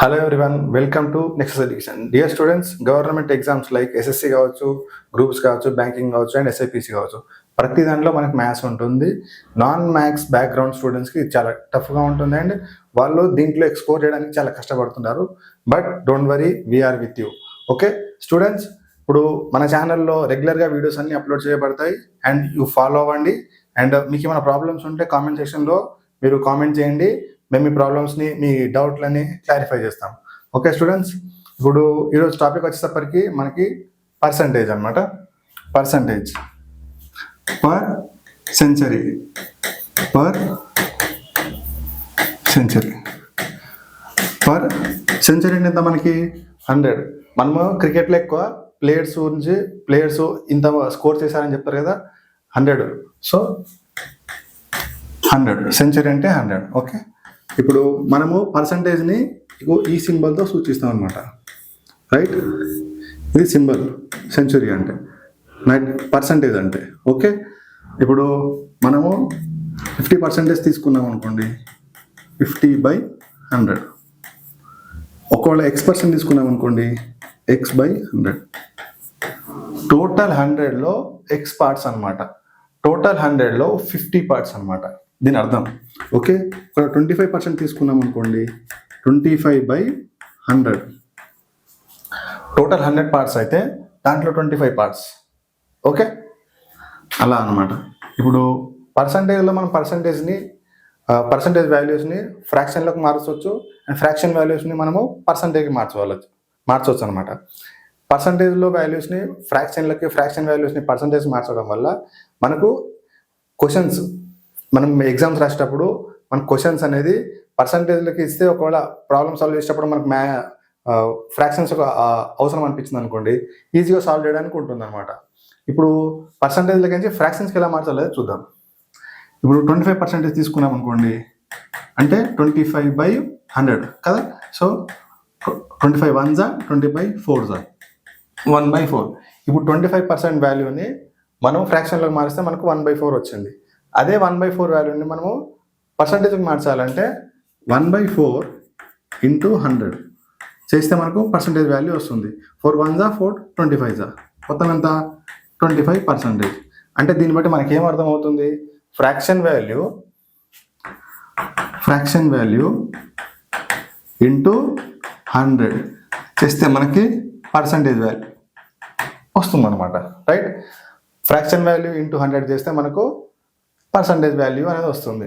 Hello everyone, welcome to Nexus Education. Dear students, government exams like SSC కావచ్చు, groups కావచ్చు, banking కావచ్చు and SIPC కావచ్చు, ప్రతి దాంట్లో మనకి మ్యాథ్స్ ఉంటుంది. నాన్ మ్యాథ్స్ బ్యాక్గ్రౌండ్ స్టూడెంట్స్కి చాలా టఫ్గా ఉంటుంది అండ్ వాళ్ళు దీంట్లో ఎక్స్ప్లోర్ చేయడానికి చాలా కష్టపడుతున్నారు. But don't worry, we're with you. Okay students, ఇప్పుడు మన ఛానల్లో రెగ్యులర్గా వీడియోస్ అన్ని అప్లోడ్ చేయబడతాయి అండ్ యూ ఫాలో అవ్వండి. అండ్ మీకు ఏమైనా ప్రాబ్లమ్స్ ఉంటే కామెంట్ సెక్షన్లో మీరు కామెంట్ చేయండి. మేము మీ ప్రాబ్లమ్స్ని, మీ డౌట్లని క్లారిఫై చేస్తాం. ఓకే స్టూడెంట్స్, ఇప్పుడు ఈరోజు టాపిక్ వచ్చేటప్పటికి మనకి పర్సంటేజ్ అనమాట. Percentage per century. Per century అంటే ఎంత మనకి 100. మనము క్రికెట్లో ఎక్కువ ప్లేయర్స్ ఇంత స్కోర్ చేశారని చెప్తారు కదా, 100. సో 100 సెంచరీ అంటే 100. ఓకే, ఇప్పుడు మనము పర్సంటేజ్ని ఈ సింబల్తో సూచిస్తాం అనమాట. రైట్, ఇది సింబల్ సెంచరీ అంటే, పర్సంటేజ్ అంటే. ఓకే, ఇప్పుడు మనము 50% తీసుకున్నాం అనుకోండి, 50/100. ఒకవేళ X% తీసుకున్నాం అనుకోండి, X/100. టోటల్ 100లో X పార్ట్స్ అనమాట. టోటల్ 100లో 50 పార్ట్స్ అనమాట దీని అర్థం. ఓకే, ఇక్కడ 25% తీసుకున్నాం అనుకోండి, 25/100. టోటల్ 100 పార్ట్స్ అయితే దాంట్లో 25 పార్ట్స్. ఓకే, అలా అనమాట. ఇప్పుడు పర్సంటేజ్లో మనం పర్సంటేజ్ వాల్యూస్ని ఫ్రాక్షన్లోకి మార్చవచ్చు అండ్ ఫ్రాక్షన్ వాల్యూస్ని మనము పర్సంటేజ్కి మార్చవచ్చు అనమాట. పర్సంటేజ్లో వాల్యూస్ని ఫ్రాక్షన్ వాల్యూస్ని పర్సంటేజ్ మార్చడం వల్ల మనకు క్వశ్చన్స్, మనం ఎగ్జామ్స్ రాసేటప్పుడు మన క్వశ్చన్స్ అనేది పర్సంటేజ్లకి ఇస్తే, ఒకవేళ ప్రాబ్లమ్ సాల్వ్ చేసేటప్పుడు మనకు ఫ్రాక్షన్స్ అవసరం అనిపించింది అనుకోండి, ఈజీగా సాల్వ్ చేయడానికి ఉంటుంది అనమాట. ఇప్పుడు పర్సంటేజ్లకి నుంచి ఫ్రాక్షన్స్కి ఎలా మార్చాలో చూద్దాం. ఇప్పుడు 25% తీసుకున్నాం అనుకోండి, అంటే 25/100 కదా. సో 25 1 20/4 1/4. ఇప్పుడు 25% వాల్యూని మనం ఫ్రాక్షన్లోకి మారిస్తే మనకు 1/4 వచ్చింది. అదే 1/4 వాల్యూని మనము పర్సంటేజ్కి మార్చాలంటే 1/4 × 100 చేస్తే మనకు పర్సంటేజ్ వాల్యూ వస్తుంది. 4 1 4 25 మొత్తం ఎంత 25%. అంటే దీన్ని బట్టి మనకి ఏం అర్థమవుతుంది, ఫ్రాక్షన్ వాల్యూ ఇంటూ 100 చేస్తే మనకి పర్సంటేజ్ వాల్యూ వస్తుంది అనమాట. రైట్, ఫ్రాక్షన్ వాల్యూ ఇంటూ 100 చేస్తే మనకు పర్సంటేజ్ వాల్యూ అనేది వస్తుంది.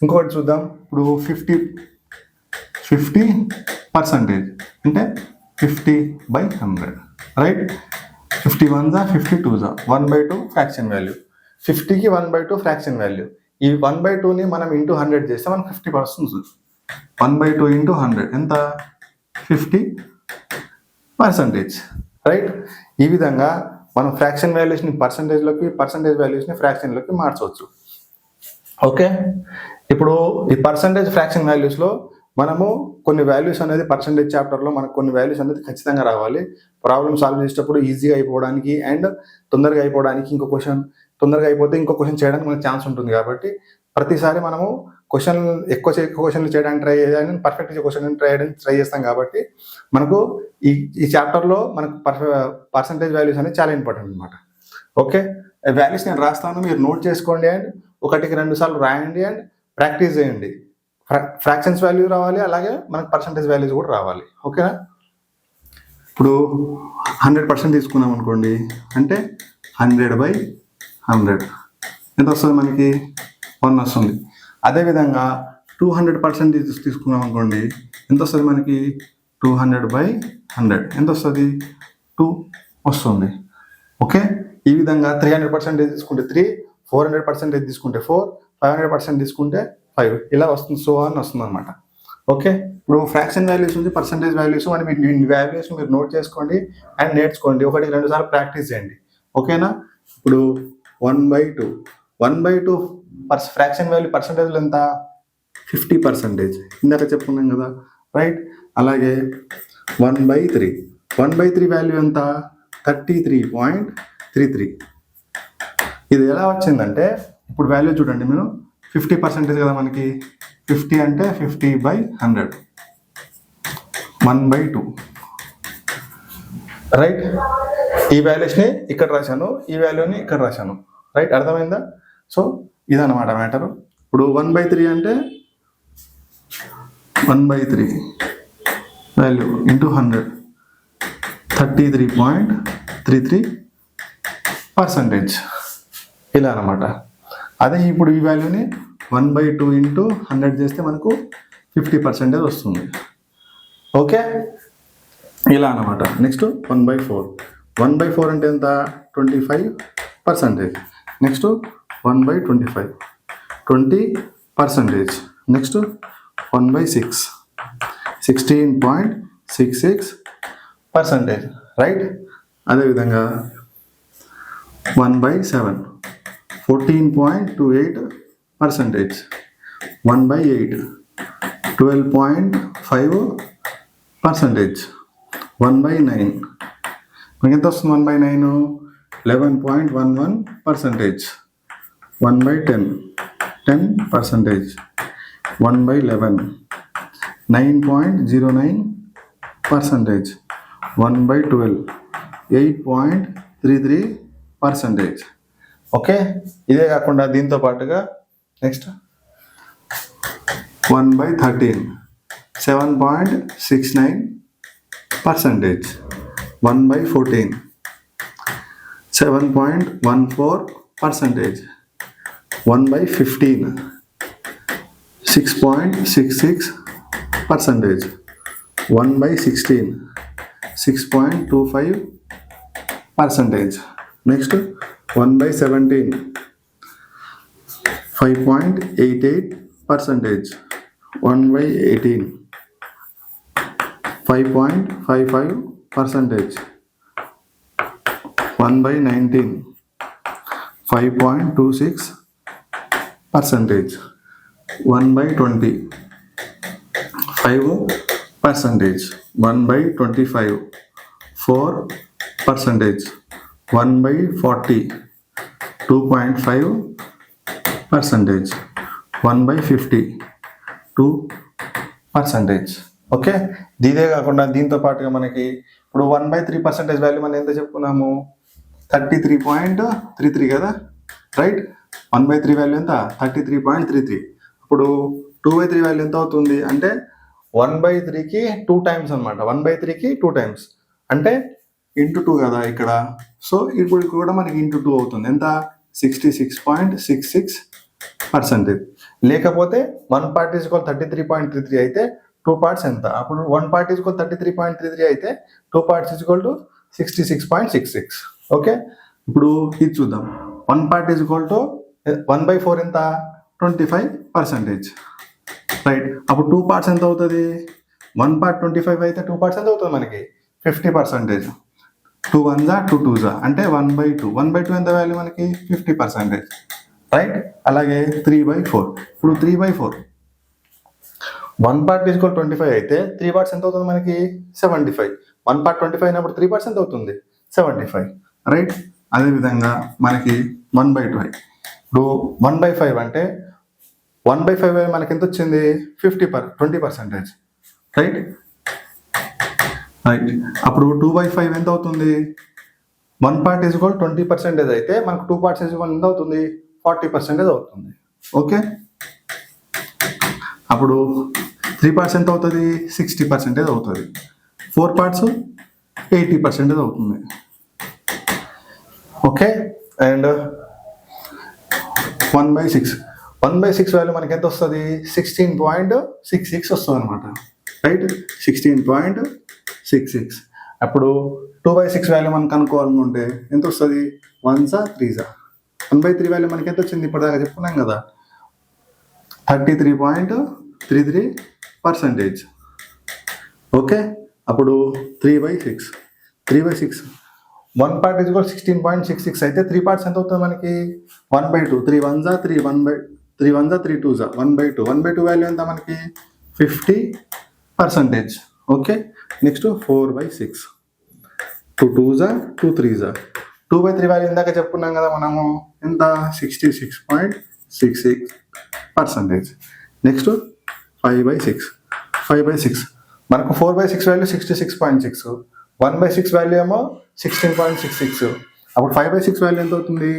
ఇంకొకటి చూద్దాం. ఇప్పుడు 50% అంటే 50/100. Right, 50 1 50 2 1/2 fraction value. 50కి 1/2 ఫ్రాక్షన్ వాల్యూ. ఈ 1/2ని మనం ఇంటూ 100 చేస్తే మనకు 50%. 1/2 × 100 ఎంత 50%. రైట్, ఈ విధంగా మనం ఫ్రాక్షన్ వాల్యూస్ని పర్సంటేజ్ వాల్యూస్ని ఫ్రాక్షన్లోకి మార్చవచ్చు. ఓకే, ఇప్పుడు ఈ పర్సంటేజ్ ఫ్రాక్షన్ వాల్యూస్లో మనము కొన్ని వాల్యూస్ అనేది పర్సంటేజ్ చాప్టర్లో మనకు కొన్ని వాల్యూస్ అనేది ఖచ్చితంగా రావాలి. ప్రాబ్లమ్ సాల్వ్ చేసేటప్పుడు ఈజీగా అయిపోవడానికి అండ్ తొందరగా అయిపోవడానికి, తొందరగా అయిపోతే ఇంకో క్వశ్చన్ చేయడానికి మనకు ఛాన్స్ ఉంటుంది. కాబట్టి ప్రతిసారి మనము ఎక్కువ క్వశ్చన్లు చేయడానికి ట్రై చేయాలని, పర్ఫెక్ట్గా క్వశ్చన్ ట్రై చేస్తాం. కాబట్టి మనకు ఈ చాప్టర్లో మనకు పర్సంటేజ్ వాల్యూస్ అనేది చాలా ఇంపార్టెంట్ అనమాట. ఓకే, వాల్యూస్ నేను రాస్తాను, మీరు నోట్ చేసుకోండి అండ్ 1కి 2 సార్లు రాయండి అండ్ ప్రాక్టీస్ చేయండి. ఫ్రాక్షన్స్ వాల్యూ రావాలి, అలాగే మనకు పర్సంటేజ్ వాల్యూస్ కూడా రావాలి. ఓకేనా, ఇప్పుడు 100% తీసుకున్నాం అనుకోండి, అంటే 100/100 ఎంత వస్తుంది మనకి 1 వస్తుంది. అదేవిధంగా 200% తీసుకున్నాం అనుకోండి, ఎంత వస్తుంది మనకి 200/100 ఎంత వస్తుంది 2 వస్తుంది. ఓకే, ఈ విధంగా 300% తీసుకుంటే 3, 400% తీసుకుంటే 4, 500% తీసుకుంటే 5, ఇలా వస్తుంది. సో అని వస్తుంది అనమాట. ఓకే, ఇప్పుడు ఫ్రాక్షన్ వాల్యూస్ ఉంది, పర్సంటేజ్ వాల్యూస్ అని వాల్యూస్ మీరు నోట్ చేసుకోండి అండ్ నేర్చుకోండి. 1కి 2 సార్లు ప్రాక్టీస్ చేయండి. ఓకేనా, ఇప్పుడు 1/2 ఫ్రాక్షన్ వాల్యూ పర్సంటేజ్లో ఎంత 50%, ఇందాక చెప్పుకున్నాం కదా. రైట్, అలాగే 1/3 వాల్యూ ఎంత 33.33. ఇది ఎలా వచ్చిందంటే, ఇప్పుడు వాల్యూ చూడండి మీరు, 50% కదా మనకి, 50 అంటే 50/100. 1/2, రైట్. ఈ వాల్యూస్ని ఇక్కడ రాశాను, ఈ వాల్యూని ఇక్కడ రాశాను, రైట్. అర్థమైందా? సో ఇదన్నమాట మ్యాటర్. ఇప్పుడు 1/3 అంటే 1/3 వాల్యూ ఇంటూ 100, 33.33%, ఇలా అనమాట. అదే ఇప్పుడు ఈ వాల్యూని 1/2 ఇంటూ 100 చేస్తే మనకు 50% వస్తుంది. ఓకే, ఇలా అనమాట. నెక్స్ట్ 1/4. 1/4 అంటే ఎంత? 25%. నెక్స్ట్ 1/25, 20%. Next 1/6, 16.66%, right. అదేవిధంగా 1/7, 14.28%. 1/8, 12.5%. 1/9 మీకు ఎంత వస్తుంది? 1/9 11.11%. 1/10 10%. 1/11 9.09%. 1/12 8.33%. ఓకే, ఇదే కాకుండా దీంతో పాటుగా నెక్స్ట్ 1/13 7.69%. 1/14 7.14%. 1/15 6.66%. 1/16 6.25%. నెక్స్ట్ 1/17 5.88%. 1/18 5.55%. 1/19 5.26%. 1/20 5%. 1/25 4%. 1/40 2.5%. 1/50 2%. ఓకే, ఇదే కాకుండా దీంతో పాటుగా మనకి ఇప్పుడు 1/3% వాల్యూ మనం ఎంత చెప్పుకున్నాము? 33.33 కదా, రైట్. 1/3 వాల్యూ ఎంత? 33.33. ఇప్పుడు 2/3 వాల్యూ ఎంత అవుతుంది అంటే 1/3కి 2 టైమ్స్ అనమాట. 1/3కి 2 టైమ్స్ అంటే ఇంటూ 2 కదా ఇక్కడ. సో ఇప్పుడు కూడా మనకి ఇంటూ 2 అవుతుంది. ఎంత? 66.66%. లేకపోతే 1 part is equal 33.33 అయితే 2 parts ఎంత? అప్పుడు 1 part is equal 33.33 అయితే 2 parts is equal to 66.66. Okay, ఇప్పుడు ఇది చూద్దాం. 1 part is equal to 1/4 ఎంత? 25%, రైట్. అప్పుడు 2 parts ఎంత అవుతుంది? 1 part 25 అయితే 2 parts ఎంత అవుతుంది మనకి? 50%. 2 1s 2 2s అంటే 1/2. 1/2 ఎంత వాల్యూ మనకి? 50%, రైట్. అలాగే 3/4. ఇప్పుడు 3/4 1 part is equal 25 అయితే 3 parts ఎంత అవుతుంది మనకి? 75. 1 part 25 అయినప్పుడు 3 parts ఎంత అవుతుంది? 75, రైట్. అదేవిధంగా మనకి 1/2. ఇప్పుడు 1/5 అంటే 1/5 మనకి ఎంత వచ్చింది? 20%, రైట్. రైట్, అప్పుడు 2/5 ఎంత అవుతుంది? 1 part is equal 20% అయితే మనకు 2 parts is equal ఎంత అవుతుంది? 40% అవుతుంది. ఓకే, అప్పుడు 3 parts ఎంత అవుతుంది? 60% అవుతుంది. 4 parts 80% అవుతుంది. ఓకే, అండ్ 1/6 వాల్యూ మనకి ఎంత వస్తుంది? 16.66 వస్తుంది అనమాట, రైట్. 16.66. అప్పుడు 2/6 వాల్యూ మనం కనుక్కోవాలనుకుంటే ఎంత వస్తుంది? 1s 3s. 1/3 వాల్యూ మనకి ఎంత వచ్చింది? ఇప్పటిదాకా చెప్పుకున్నాం కదా, 33.33%. ఓకే, అప్పుడు 3/6 1 part is equal 16.66 అయితే 3 parts ఎంత అవుతుంది మనకి? 1/2. 3 1s 3 3 1s 3 2s 1/2. 1/2 వాల్యూ ఎంత మనకి? 50%. Okay, next 4/6 2 2s 2 3s. 2/3 value ఇందాక చెప్పుకున్నాం కదా మనము, ఎంత? 66.66%. నెక్స్ట్ 5/6 మనకు 4/6 వాల్యూ 66.6, 1/6 వాల్యూ ఏమో 16.66. అప్పుడు 5/6 వాల్యూ ఎంత అవుతుంది?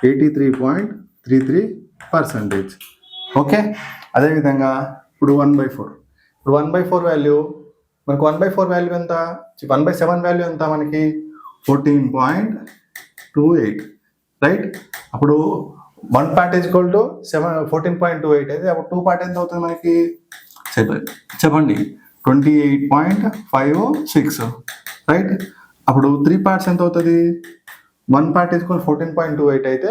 83.33%. ఓకే, అదేవిధంగా ఇప్పుడు 1/4. ఇప్పుడు 1/4 వాల్యూ మనకు 1/4 వాల్యూ ఎంత? 1/7 వాల్యూ ఎంత మనకి? 14.28, రైట్? అప్పుడు 1 part ఈజ్ ఈక్వల్ టు 14.28 అయితే అప్పుడు 2 part ఎంత అవుతుంది మనకి? చెప్పండి, 28.56, రైట్? అప్పుడు 3 parts ఎంత అవుతుంది? 1 part ఈజ్ ఈక్వల్ 14.28 అయితే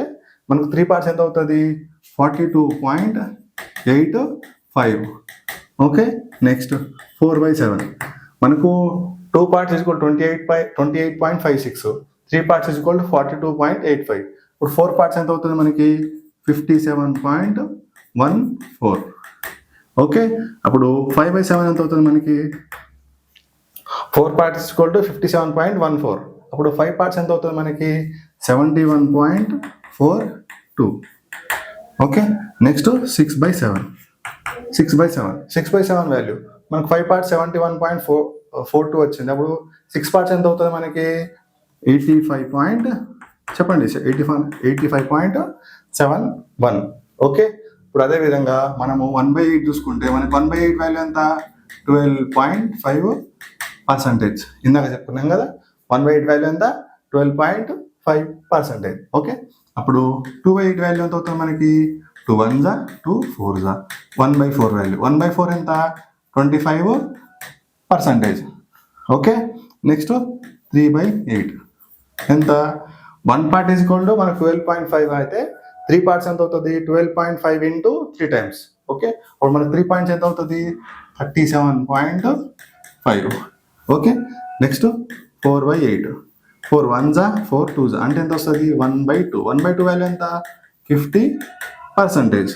మనకు 3 parts ఎంత అవుతుంది? 42.85. Okay, next 4/7. మనకు 2 parts is equal 28.56, 3 parts is equal 42.85. ఇప్పుడు 4 parts ఎంత అవుతుంది మనకి? 57.14. ఓకే, అప్పుడు 5/7 ఎంత అవుతుంది మనకి? 4 parts ఈజ్ ఈక్వల్ టు 57.14. అప్పుడు 5 parts ఎంత అవుతుంది మనకి? 71.42. Okay, next 6/7. 6/7 వాల్యూ మనకు 5 parts 71.42 వచ్చింది. అప్పుడు 6 parts ఎంత అవుతుంది మనకి? 85.71. ఓకే, ఇప్పుడు అదే విధంగా మనము 1/8 చూసుకుంటే మనకి 1/8 వాల్యూ ఎంత? 12.5%. ఇందాక చెప్పుకున్నాం కదా, 1/8 వాల్యూ ఎంత? 12.5%. ఓకే, అప్పుడు 2/8 వాల్యూ ఎంత అవుతుంది మనకి? 2 1s 2 4s. 1/4 వాల్యూ 1/4 ఎంత? 25%. ఓకే, నెక్స్ట్ 3/8 ఎంత? 1 part ఈజ్ ఈక్వల్ టు మనకు 12.5 అయితే 3 parts ఎంత అవుతుంది? 12.5 into 3 times. ఓకే, అప్పుడు మనకు 3 points ఎంత అవుతుంది? 37.5. Okay, next 4/8. 4 1s 4 2s అంటే ఎంత వస్తుంది? 1/2. 1/2 వాల్యూ ఎంత? 50%.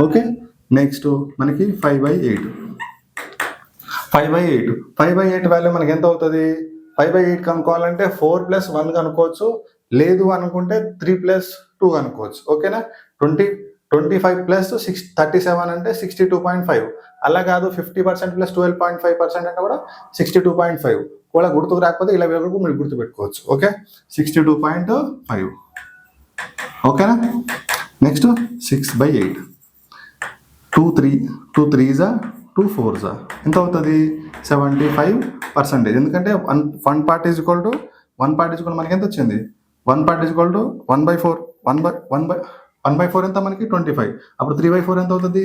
ఓకే, నెక్స్ట్ మనకి 5/8. 5/8 వాల్యూ మనకి ఎంత అవుతుంది? 5/8 కనుక్కోవాలంటే 4 + 1 కనుక్కోవచ్చు, లేదు అనుకుంటే 3 + 2 అనుకోవచ్చు. ఓకేనా? 25 + 37 అంటే 62.5. అలా కాదు 50% + 12.5% అంటే కూడా 62.5. కూడా గుర్తుకు రాకపోతే ఇలా వరకు మీరు గుర్తుపెట్టుకోవచ్చు. ఓకే, 62.5. ఓకేనా? నెక్స్ట్ 6/8. 2 3s 2 4s ఎంత అవుతుంది? 75%. ఎందుకంటే 1 part is equal to 1 part is equal మనకి ఎంత వచ్చింది? 1 part ఈజ్ ఈక్వల్ టు 1/4. 1/4 ఎంత మనకి? 25. అప్పుడు 3/4 ఎంత అవుతుంది?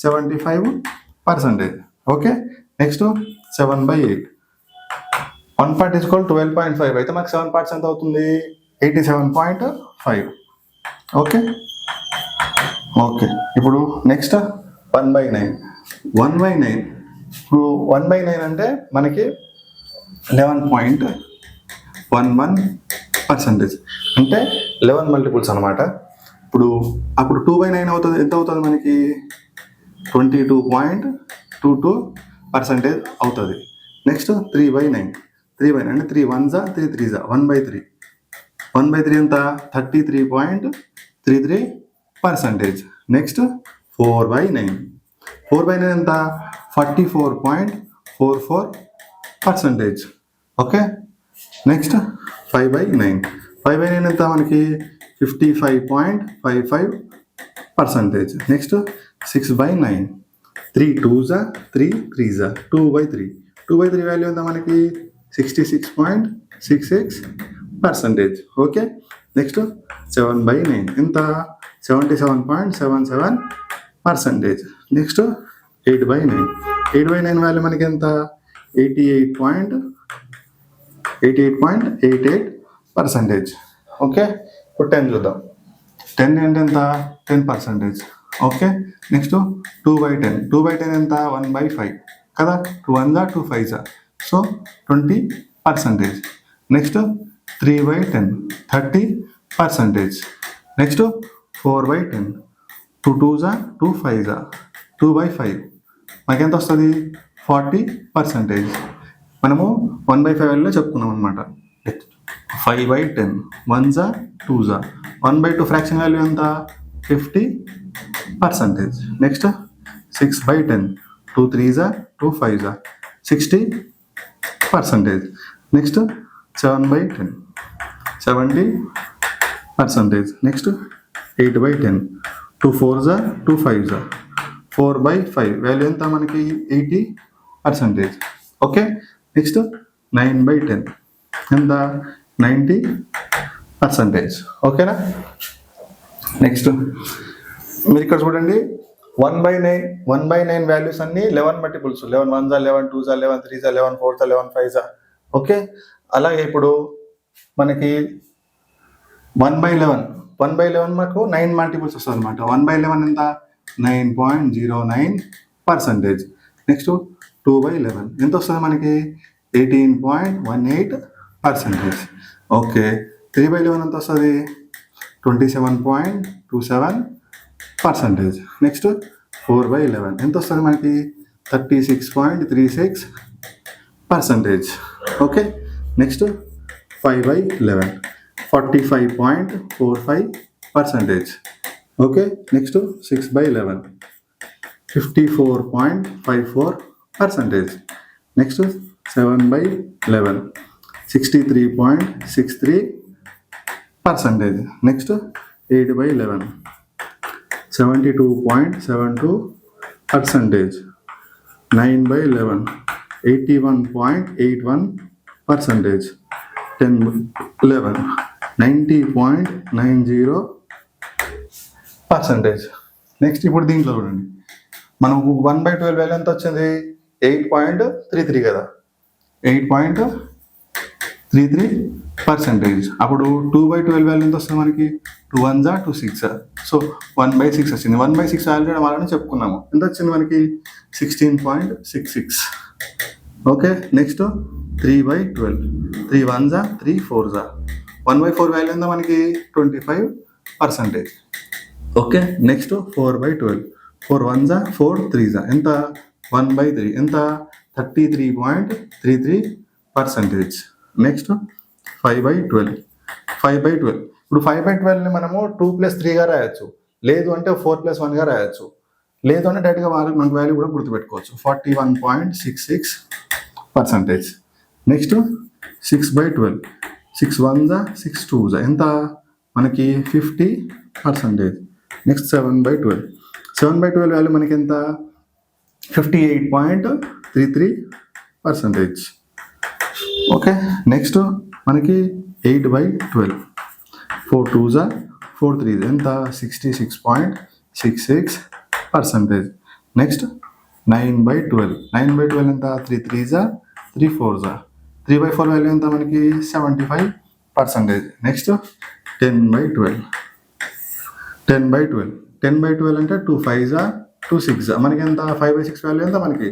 75%. Okay, next 7/8. 1 part is equal 12.5 అయితే మనకి 7 parts ఎంత అవుతుంది? 87.5. ఓకే, ఇప్పుడు నెక్స్ట్ 1/9. 1/9 ఇప్పుడు 1/9 అంటే మనకి 11.11% అంటే 11 మల్టిపుల్స్ అనమాట. అప్పుడు 2/9 అవుతుంది, ఎంత అవుతుంది మనకి? 22.22% అవుతుంది. నెక్స్ట్ 3/9 అంటే 3 1s 3 3s 1/3. 1/3 ఎంత? 33.33%. నెక్స్ట్ 4/9 ఎంత? 44.44%. ఓకే, నెక్స్ట్ 5/9 ఎంత మనకి? 55.55%. Next 6/9 3 2s 3 3s 2/3. 2/3 వాల్యూ ఎంత మనకి? 66.66%. ఓకే, నెక్స్ట్ 7/9 ఎంత? 77.77%. నెక్స్ట్ 8/9 వాల్యూ మనకి ఎంత? 88.88%. ఓకే, ఇప్పుడు 10 చూద్దాం. 10 అంటే ఎంత? 10%. Okay, next 2/10. 2/10 ఎంత? 1/5 కదా. 2 1s 2 5s so 20%. Next 3/10 30%. Next 4/10 2 2s 2 5s 2/5 మనకి ఎంత వస్తుంది? 40%. మనము 1/5 వాల్యూలో చెప్పుకున్నాం అనమాట. 5/10 1s 2s 1/2 ఫ్రాక్షన్ వాల్యూ ఎంత? 50%. Next 6/10 2 3s 2 5s 60%. Next 7/10 70%. Next 8/10 2 4s 2 5s 4/5 value ఎంత మనకి 80%. ఓకే, నెక్స్ట్ 9/10 ఎంత 90%. ఓకేనా. నెక్స్ట్ మీరు ఇక్కడ చూడండి 1/9 వాల్యూస్ అన్ని 11 multiples, 11 1s 11 2s 11 3s 11 4s 11 5s. Okay, అలాగే ఇప్పుడు మనకి 1/11 మాకు 9 మల్టిపుల్స్ వస్తుంది అనమాట. 1/11 ఎంత 9.09%. నెక్స్ట్ 2/11 ఎంత వస్తుంది మనకి 18.18%. ఓకే, 3/11 ఎంత వస్తుంది 27.27%. నెక్స్ట్ 4/11 ఎంత వస్తుంది మనకి 36.36%. Okay, next 5/11 45.45%. Okay, next 6/11 54.54%. Next 7/11 63.63%. Next 8/11 72.72%. 9/11 81.81%. 10/11 90.90%. Next ఇప్పుడు దీంట్లో చూడండి మనకు 1/12 వాల్యూ ఎంత వచ్చింది 8.33 కదా, 8.33%. అప్పుడు 2/12 వాల్యూ ఎంత వస్తుంది మనకి 2 1s 2 6. సో 1/6 వచ్చింది. 1/6 వాల్యూ వాళ్ళని చెప్పుకున్నాము. ఎంత వచ్చింది మనకి 16.66. Okay, next 3/12 3 1s 3 4s 1/4 value ఎంత మనకి 25%. ఓకే, నెక్స్ట్ 4/12 4 1s 4 3s ఎంత 1/3 ఎంత 33.33%. నెక్స్ట్ 5/12 ఇప్పుడు 5/12ని మనము 2+3గా రాయొచ్చు, లేదు అంటే 4+1గా రాయొచ్చు, లేదు అంటే డైరెక్ట్గా మనకు వాల్యూ కూడా గుర్తుపెట్టుకోవచ్చు 41.66%. నెక్స్ట్ 6/12 6 1s 6 2s ఎంత మనకి 50%. నెక్స్ట్ 7/12 వాల్యూ మనకి ఎంత 58.33%. ఓకే, నెక్స్ట్ మనకి 8/12 4 2s 4 3s ఎంత 66.66%. నెక్స్ట్ 9/12 ఎంత 3 3s 3 4s 3/4 వాల్యూ ఎంత మనకి 75%. నెక్స్ట్ 10/12 అంటే 2 5s 2 6 మనకి ఎంత 5/6 వాల్యూ ఎంత మనకి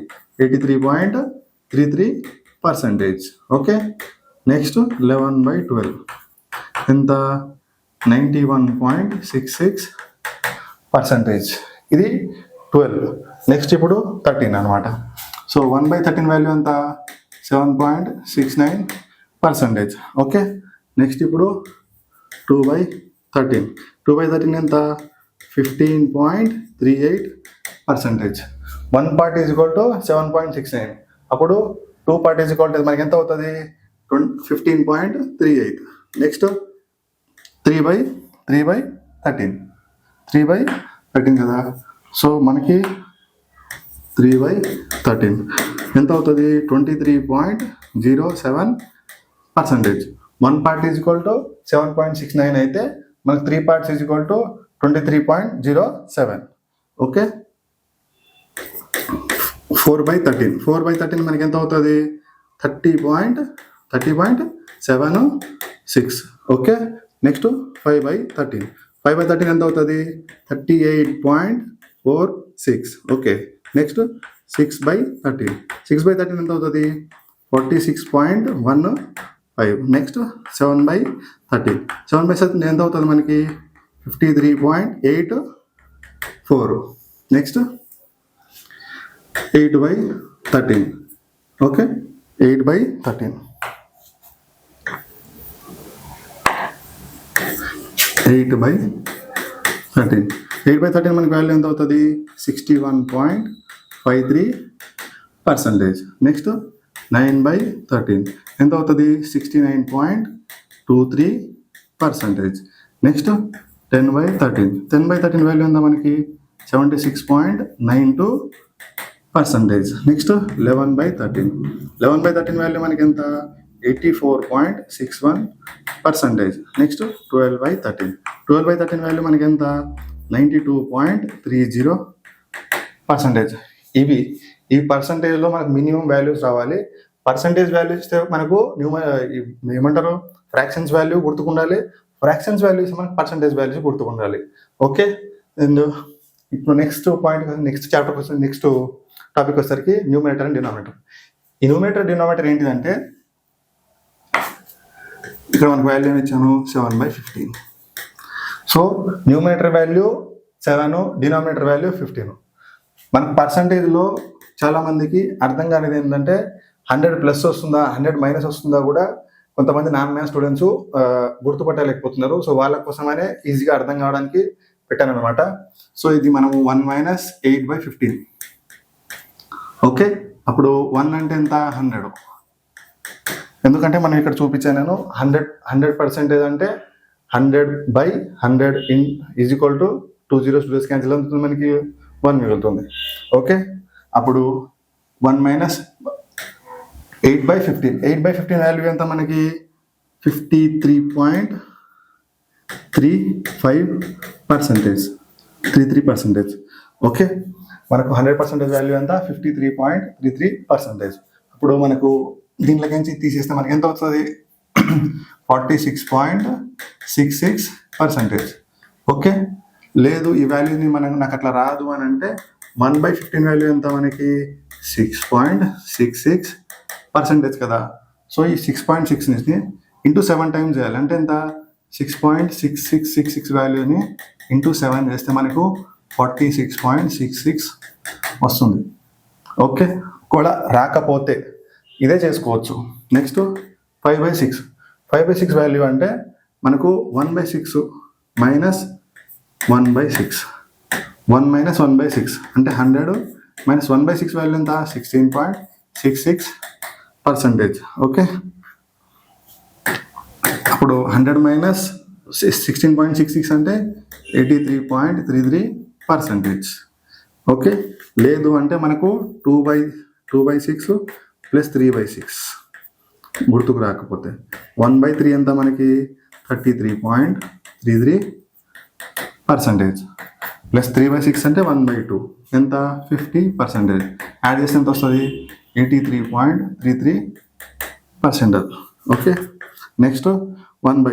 83.33%. ఓకే, నెక్స్ట్ 11/12 ఎంత 91.66%. ఇది 12. నెక్స్ట్ ఇప్పుడు 13 అనమాట. సో 1/13 వాల్యూ ఎంత 7.69%. ఓకే, నెక్స్ట్ ఇప్పుడు 2/13 ఎంత 15.38%. 1 part is equal to 7.69. అప్పుడు 2 part is equal to మనకి ఎంత అవుతుంది 15.38. నెక్స్ట్ 3/13 కదా, సో మనకి 3/13 ఎంత అవుతుంది 23.07%. 1 part is equal to 7.69 అయితే మనకు 3 parts is equal to 23.07. Okay, 4/13 మనకి ఎంత అవుతుంది 30.76. ఓకే, నెక్స్ట్ 5/13 ఎంత అవుతుంది 38.46. ఓకే, నెక్స్ట్ 6/13 ఎంత అవుతుంది 46.15. నెక్స్ట్ 7/13 ఎంత అవుతుంది మనకి 53.84. నెక్స్ట్ 8/13. ఓకే, 8/13 మనకి వాల్యూ ఎంత అవుతుంది 61.53 పర్సంటేజ్. నెక్స్ట్ 9/13 ఎంత అవుతుంది? 69.23%. నెక్స్ట్ 10/13. 10/13 వాల్యూ ఎంత మనకి? 76.92%. నెక్స్ట్ 11/13. 11/13 వాల్యూ మనకి ఎంత? 84.61%. నెక్స్ట్ 12/13. 12/13 వాల్యూ మనకి ఎంత? 92.30%. ఈ పర్సంటేజ్లో మనకు మినిమం వాల్యూస్ రావాలి. పర్సంటేజ్ వాల్యూస్ ఇస్తే మనకు ఏమంటారు, ఫ్రాక్షన్స్ వాల్యూ గుర్తుకుండాలి. ఫ్రాక్షన్స్ వాల్యూస్ మనకు పర్సంటేజ్ వాల్యూస్ గుర్తుకుండాలి. ఓకే. అండ్ ఇప్పుడు next chapter question, next topic వచ్చేసరికి న్యూమరేటర్ అండ్ డినామినేటర్. ఈ న్యూమరేటర్ డినామినేటర్ ఏంటిదంటే, ఇక్కడ మనకు వాల్యూ ఏమి ఇచ్చాను? 7/15. So numerator value 7, denominator value 15. మనకు పర్సంటేజ్లో చాలా మందికి అర్థం కానిది ఏంటంటే 100+ వస్తుందా 100- వస్తుందా కూడా కొంతమంది నాన్ మ్యాథ్స్ స్టూడెంట్స్ గుర్తుపట్టలేకపోతున్నారు. సో వాళ్ళ కోసమనే ఈజీగా అర్థం కావడానికి పెట్టాను అనమాట. సో ఇది మనము 1 - 8/15. ఓకే. అప్పుడు 1 అంటే ఎంత? 100. ఎందుకంటే మనం ఇక్కడ చూపించాను నేను 100% అంటే 100/100 is equal to 2 zeros cancel అవుతుంది, మనకి 1 మిగులుతుంది. ఓకే. అప్పుడు 1 - 8/15. 8/15 వాల్యూ ఎంత మనకి? 53.35%. ఓకే. మనకు 100% వాల్యూ ఎంత? 53.33%. అప్పుడు మనకు దీంట్లోకించి తీసేస్తే మనకి ఎంత వస్తుంది? 46.66%. ఓకే. లేదు ఈ వాల్యూని నాకు అట్లా రాదు అని అంటే 1/15 వాల్యూ ఎంత మనకి? 6.66% కదా. సో ఈ 6.66ని ఇంటూ 7 టైమ్స్ చేయాలి. అంటే ఎంత? 6.6666 వాల్యూని ఇంటూ 7 చేస్తే మనకు 46.66 వస్తుంది. ఓకే. కూడా రాకపోతే ఇదే చేసుకోవచ్చు. నెక్స్ట్ 5/6. 5/6 వాల్యూ అంటే మనకు 1/6 మైనస్ 1/6. 1 - 1/6 అంటే 100 - 1/6 వాల్యూ ఎంత? 16.66%. ఓకే. అప్పుడు 100 - 16.66 అంటే 83.33%. ఓకే. లేదు అంటే మనకు 2/6 + 3/6 గుర్తుకు రాకపోతే 1/3 ఎంత మనకి? 33.33%. ప్లస్ 3/6 అంటే 1/2 ఎంత? 50%. యాడ్ చేస్తే ఎంత వస్తుంది? 83.33%. ఓకే. నెక్స్ట్ 1 -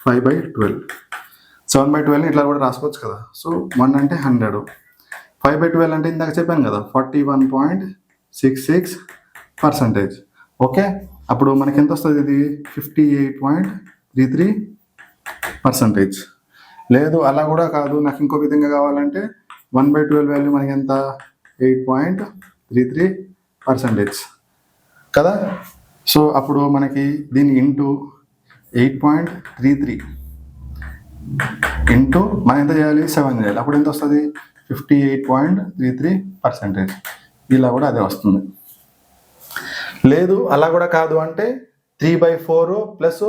5/12. 7/12 ఇట్లా కూడా రాసుకోవచ్చు కదా. సో 1 అంటే 100. 5/12 అంటే ఇందాక చెప్పాను కదా 41.66%. ఓకే. అప్పుడు మనకి ఎంత వస్తుంది? ఇది 58.33%. లేదు అలా కూడా కాదు, నాకు ఇంకో విధంగా కావాలంటే 1/12 వాల్యూ మనకి ఎంత? 8.33% కదా. సో అప్పుడు మనకి దీన్ని ఇంటూ 8.33 ఇంటూ మనం ఎంత చేయాలి? 7 చేయాలి. అప్పుడు ఎంత వస్తుంది? 58.33%. ఇలా కూడా అదే వస్తుంది. లేదు అలా కూడా కాదు అంటే 3/4 ప్లస్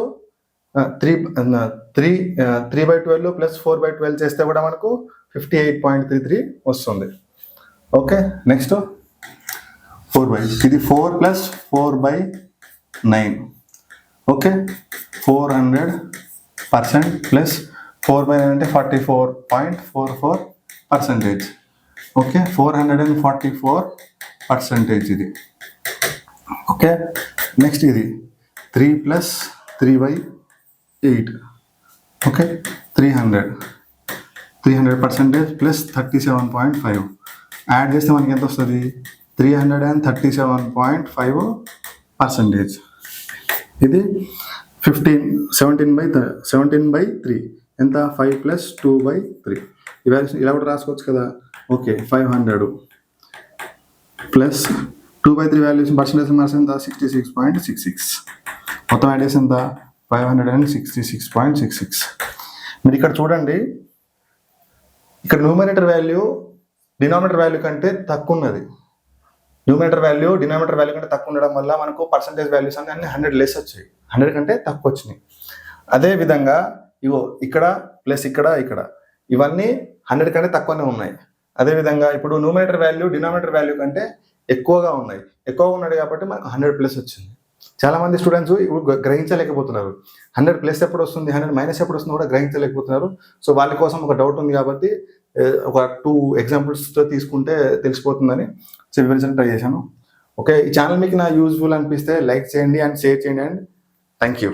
3/12 ప్లస్ 4/12 చేస్తే కూడా మనకు 58.33 వస్తుంది. ఓకే. నెక్స్ట్ 4/, ఇది 4 + 4/9. ఓకే. 400% ప్లస్ 4/9 అంటే 44.44%. ఓకే. 444% ఇది. ఓకే. నెక్స్ట్ ఇది 3 + 3/8. ఓకే. 300% ప్లస్ 37.5 యాడ్ చేస్తే మనకి ఎంత వస్తుంది? 337.5%. ఇది 17/3 ఎంత? 5 + 2/3. ఇలా కూడా రాసుకోవచ్చు కదా. Okay. 500 plus 2/3 values percentage marks ఎంత? 66.66. మొత్తం యాడ్ చేసి ఎంత? 566.66. మీరు ఇక్కడ చూడండి, ఇక్కడ న్యూమరేటర్ వాల్యూ డినామినేటర్ వాల్యూ కంటే తక్కువ ఉన్నది. న్యూమరేటర్ వాల్యూ డినామినేటర్ వాల్యూ కంటే తక్కువ ఉండడం వల్ల మనకు పర్సంటేజ్ వాల్యూస్ అన్ని 100 లెస్ వచ్చాయి, 100 కంటే తక్కువ వచ్చినాయి. అదే విధంగా ఇవో ఇక్కడ ప్లస్ ఇక్కడ ఇవన్నీ 100 కంటే తక్కువనే ఉన్నాయి. అదేవిధంగా ఇప్పుడు న్యూమరేటర్ వాల్యూ డినామినేటర్ వాల్యూ కంటే ఎక్కువగా ఉన్నాయి, ఎక్కువగా ఉన్నాయి కాబట్టి మనకు 100 ప్లస్ వచ్చింది. చాలా మంది స్టూడెంట్స్ ఇప్పుడు గ్రహించలేకపోతున్నారు, 100 ప్లస్ ఎప్పుడు వస్తుంది 100 మైనస్ ఎప్పుడు వస్తుందో కూడా గ్రహించలేకపోతున్నారు. సో వాళ్ళ కోసం ఒక డౌట్ ఉంది కాబట్టి ఒక 2 ఎగ్జాంపుల్స్తో తీసుకుంటే తెలిసిపోతుందని వివరించడానికి ట్రై చేశాను. ఓకే, ఈ ఛానల్ మీకు నా యూజ్ఫుల్ అనిపిస్తే లైక్ చేయండి అండ్ షేర్ చేయండి అండ్ థ్యాంక్ యూ.